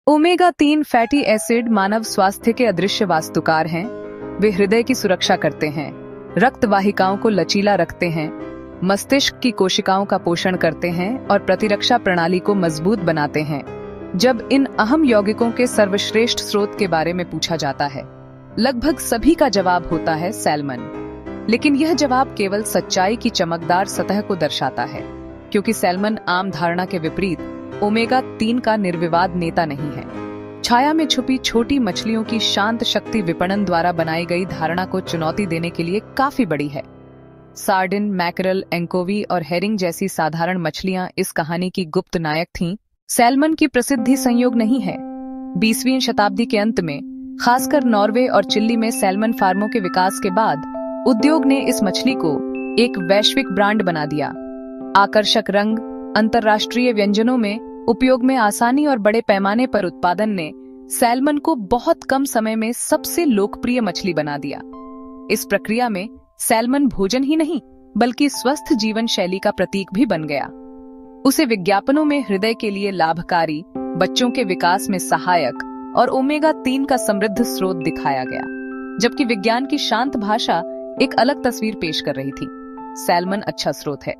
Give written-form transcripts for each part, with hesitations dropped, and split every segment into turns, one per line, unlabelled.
Omega-3 fatty acid मानव स्वास्थ्य के अदृश्य वास्तुकार हैं। वे हृदय की सुरक्षा करते हैं, रक्त वाहिकाओं को लचीला रखते हैं, मस्तिष्क की कोशिकाओं का पोषण करते हैं और प्रतिरक्षा प्रणाली को मजबूत बनाते हैं। जब इन अहम यौगिकों के सर्वश्रेष्ठ स्रोत के बारे में पूछा जाता है, लगभग सभी का जवाब होता है सैल्मन। लेकिन यह जवाब केवल सच्चाई की चमकदार सतह को दर्शाता है, क्योंकि सैल्मन आम धारणा के विपरीत ओमेगा-3 का निर्विवाद नेता नहीं है। छाया में छुपी छोटी मछलियों की शांत शक्ति विपणन द्वारा बनाई गई धारणा को चुनौती देने के लिए काफी बड़ी है। सार्डिन, मैकरल, एंकोवी और हेरिंग जैसी साधारण मछलियां इस कहानी की गुप्त नायक थीं। सैल्मन की प्रसिद्धि संयोग नहीं है। 20वीं शताब्दी के अंत में खासकर नॉर्वे और चिली में सैल्मन फार्मों के विकास के बाद उद्योग ने इस मछली को एक वैश्विक ब्रांड बना दिया। आकर्षक रंग, अंतर्राष्ट्रीय व्यंजनों में उपयोग में आसानी और बड़े पैमाने पर उत्पादन ने सैल्मन को बहुत कम समय में सबसे लोकप्रिय मछली बना दिया। इस प्रक्रिया में सैल्मन भोजन ही नहीं बल्कि स्वस्थ जीवन शैली का प्रतीक भी बन गया। उसे विज्ञापनों में हृदय के लिए लाभकारी, बच्चों के विकास में सहायक और ओमेगा-3 का समृद्ध स्रोत दिखाया गया, जबकि विज्ञान की शांत भाषा एक अलग तस्वीर पेश कर रही थी। सैल्मन अच्छा स्रोत है,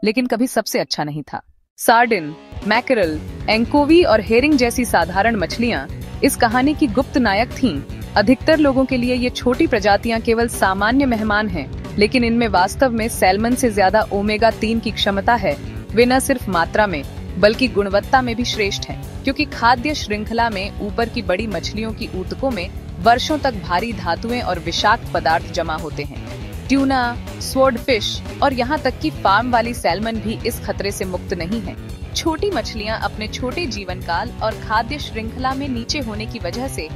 लेकिन कभी सबसे अच्छा नहीं था। सार्डिन, मैकरल, एंकोवी और हेरिंग जैसी साधारण मछलियां इस कहानी की गुप्त नायक थीं। अधिकतर लोगों के लिए ये छोटी प्रजातियां केवल सामान्य मेहमान हैं, लेकिन इनमें वास्तव में सैल्मन से ज्यादा ओमेगा-3 की क्षमता है। वे न सिर्फ मात्रा में बल्कि गुणवत्ता में भी श्रेष्ठ हैं, क्योंकि खाद्य श्रृंखला में ऊपर की बड़ी मछलियों की ऊतकों में वर्षों तक भारी धातुएं और विषाक्त पदार्थ जमा होते हैं। ट्यूना, स्वॉर्डफिश और यहाँ तक कि फार्म वाली सैल्मन भी इस खतरे से मुक्त नहीं है। छोटी मछलियाँ अपने छोटे जीवन काल और खाद्य श्रृंखला में नीचे होने की वजह से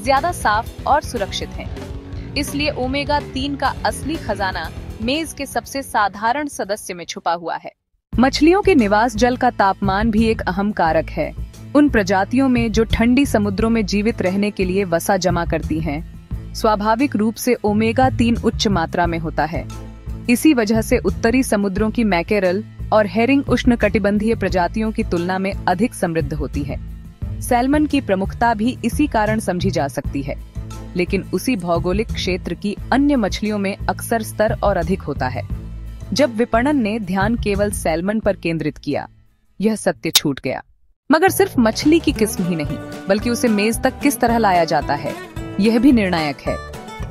ज्यादा साफ और सुरक्षित हैं। इसलिए ओमेगा-3 का असली खजाना मेज के सबसे साधारण सदस्य में छुपा हुआ है। मछलियों के निवास जल का तापमान भी एक अहम कारक है। उन प्रजातियों में जो ठंडी समुद्रों में जीवित रहने के लिए वसा जमा करती हैं, स्वाभाविक रूप से ओमेगा-3 उच्च मात्रा में होता है। इसी वजह से उत्तरी समुद्रों की मैकेरल और हेरिंग उष्णकटिबंधीय प्रजातियों की तुलना में अधिक समृद्ध होती है। सैल्मन की प्रमुखता भी इसी कारण समझी जा सकती है, लेकिन उसी भौगोलिक क्षेत्र की अन्य मछलियों में अक्सर स्तर और अधिक होता है। जब विपणन ने ध्यान केवल सैल्मन पर केंद्रित किया, यह सत्य छूट गया। मगर सिर्फ मछली की किस्म ही नहीं, बल्कि उसे मेज तक किस तरह लाया जाता है, यह भी निर्णायक है।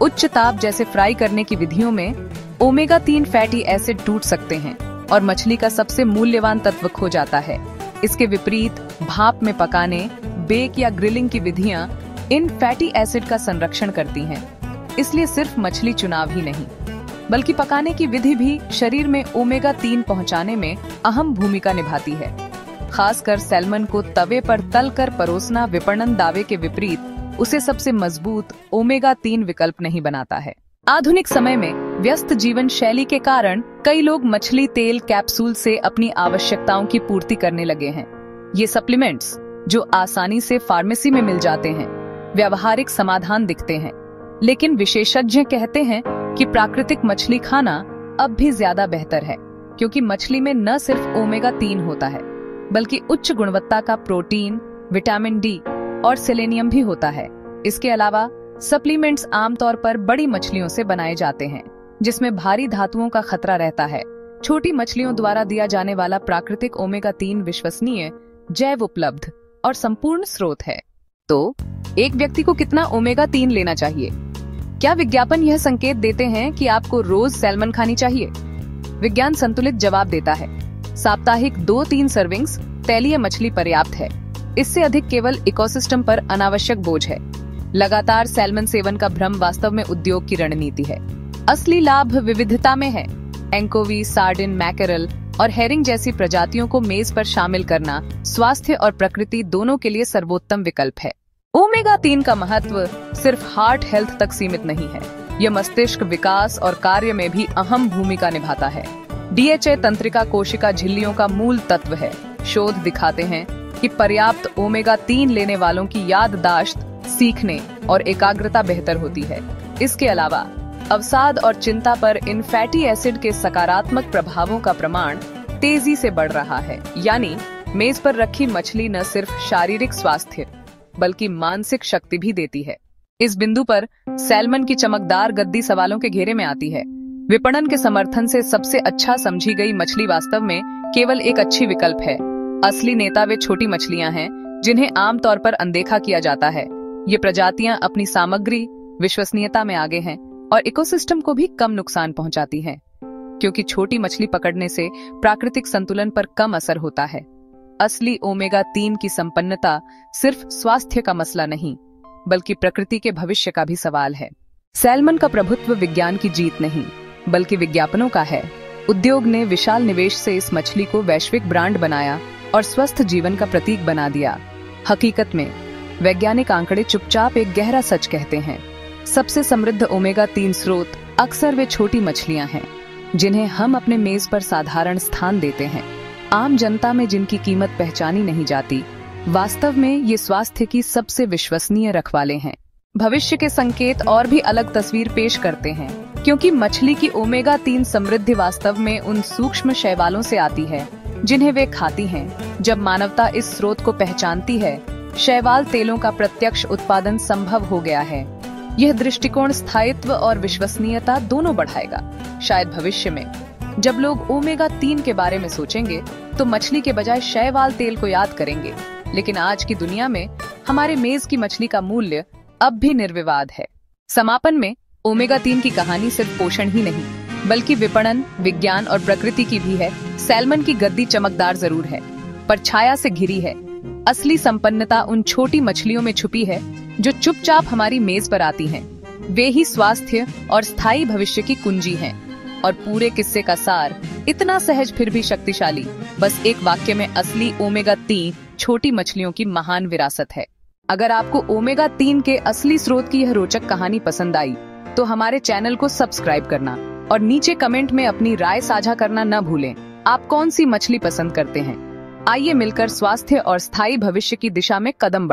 उच्च ताप जैसे फ्राई करने की विधियों में ओमेगा-3 फैटी एसिड टूट सकते हैं और मछली का सबसे मूल्यवान तत्व खो जाता है। इसके विपरीत भाप में पकाने, बेक या ग्रिलिंग की विधियां इन फैटी एसिड का संरक्षण करती हैं। इसलिए सिर्फ मछली चुनाव ही नहीं, बल्कि पकाने की विधि भी शरीर में ओमेगा-3 पहुंचाने में अहम भूमिका निभाती है। खासकर सैल्मन को तवे पर तल कर परोसना विपणन दावे के विपरीत उसे सबसे मजबूत ओमेगा-3 विकल्प नहीं बनाता है। आधुनिक समय में व्यस्त जीवन शैली के कारण कई लोग मछली तेल कैप्सूल से अपनी आवश्यकताओं की पूर्ति करने लगे हैं। ये सप्लीमेंट्स, जो आसानी से फार्मेसी में मिल जाते हैं, व्यावहारिक समाधान दिखते हैं, लेकिन विशेषज्ञ कहते हैं कि प्राकृतिक मछली खाना अब भी ज्यादा बेहतर है, क्योंकि मछली में न सिर्फ ओमेगा-3 होता है, बल्कि उच्च गुणवत्ता का प्रोटीन, विटामिन डी और सेलेनियम भी होता है। इसके अलावा सप्लीमेंट्स आमतौर पर बड़ी मछलियों से बनाए जाते हैं, जिसमें भारी धातुओं का खतरा रहता है। छोटी मछलियों द्वारा दिया जाने वाला प्राकृतिक ओमेगा-3 विश्वसनीय, जैव उपलब्ध और संपूर्ण स्रोत है। तो एक व्यक्ति को कितना ओमेगा-3 लेना चाहिए? क्या विज्ञापन यह संकेत देते हैं कि आपको रोज सैल्मन खानी चाहिए? विज्ञान संतुलित जवाब देता है। साप्ताहिक 2-3 सर्विंग्स तैलीय मछली पर्याप्त है। इससे अधिक केवल इकोसिस्टम पर अनावश्यक बोझ है। लगातार सैल्मन सेवन का भ्रम वास्तव में उद्योग की रणनीति है। असली लाभ विविधता में है। एंकोवी, सार्डिन, मैकरल और हेरिंग जैसी प्रजातियों को मेज पर शामिल करना स्वास्थ्य और प्रकृति दोनों के लिए सर्वोत्तम विकल्प है। ओमेगा-3 का महत्व सिर्फ हार्ट हेल्थ तक सीमित नहीं है। यह मस्तिष्क विकास और कार्य में भी अहम भूमिका निभाता है। DHA तंत्रिका कोशिका झिल्लियों का मूल तत्व है। शोध दिखाते हैं कि पर्याप्त ओमेगा-3 लेने वालों की याददाश्त, सीखने और एकाग्रता बेहतर होती है। इसके अलावा अवसाद और चिंता पर इन फैटी एसिड के सकारात्मक प्रभावों का प्रमाण तेजी से बढ़ रहा है। यानी मेज पर रखी मछली न सिर्फ शारीरिक स्वास्थ्य बल्कि मानसिक शक्ति भी देती है। इस बिंदु पर सैल्मन की चमकदार गद्दी सवालों के घेरे में आती है। विपणन के समर्थन से सबसे अच्छा समझी गई मछली वास्तव में केवल एक अच्छी विकल्प है। असली नेता वे छोटी मछलियां हैं जिन्हें आमतौर पर अनदेखा किया जाता है। ये प्रजातियां अपनी सामग्री, विश्वसनीयता में आगे हैं और इकोसिस्टम को भी कम नुकसान पहुंचाती हैं, क्योंकि छोटी मछली पकड़ने से प्राकृतिक संतुलन पर कम असर होता है। असली ओमेगा 3 की संपन्नता सिर्फ स्वास्थ्य का मसला नहीं, बल्कि प्रकृति के भविष्य का भी सवाल है। सैल्मन का प्रभुत्व विज्ञान की जीत नहीं, बल्कि विज्ञापनों का है। उद्योग ने विशाल निवेश से इस मछली को वैश्विक ब्रांड बनाया और स्वस्थ जीवन का प्रतीक बना दिया। हकीकत में वैज्ञानिक आंकड़े चुपचाप एक गहरा सच कहते हैं। सबसे समृद्ध ओमेगा 3 स्रोत अक्सर वे छोटी मछलियां हैं जिन्हें हम अपने मेज पर साधारण स्थान देते हैं। आम जनता में जिनकी कीमत पहचानी नहीं जाती, वास्तव में ये स्वास्थ्य की सबसे विश्वसनीय रखवाले हैं। भविष्य के संकेत और भी अलग तस्वीर पेश करते हैं, क्योंकि मछली की ओमेगा 3 समृद्धि वास्तव में उन सूक्ष्म शैवालों से आती है जिन्हें वे खाती हैं। जब मानवता इस स्रोत को पहचानती है, शैवाल तेलों का प्रत्यक्ष उत्पादन संभव हो गया है। यह दृष्टिकोण स्थायित्व और विश्वसनीयता दोनों बढ़ाएगा। शायद भविष्य में जब लोग ओमेगा 3 के बारे में सोचेंगे तो मछली के बजाय शैवाल तेल को याद करेंगे। लेकिन आज की दुनिया में हमारे मेज की मछली का मूल्य अब भी निर्विवाद है। समापन में ओमेगा 3 की कहानी सिर्फ पोषण ही नहीं, बल्कि विपणन, विज्ञान और प्रकृति की भी है। सैल्मन की गद्दी चमकदार जरूर है, पर छाया से घिरी है। असली संपन्नता उन छोटी मछलियों में छुपी है जो चुपचाप हमारी मेज पर आती हैं। वे ही स्वास्थ्य और स्थायी भविष्य की कुंजी हैं। और पूरे किस्से का सार इतना सहज फिर भी शक्तिशाली, बस एक वाक्य में असली ओमेगा 3 छोटी मछलियों की महान विरासत है। अगर आपको ओमेगा 3 के असली स्रोत की यह रोचक कहानी पसंद आई तो हमारे चैनल को सब्सक्राइब करना और नीचे कमेंट में अपनी राय साझा करना न भूलें। आप कौन सी मछली पसंद करते हैं? आइए मिलकर स्वास्थ्य और स्थायी भविष्य की दिशा में कदम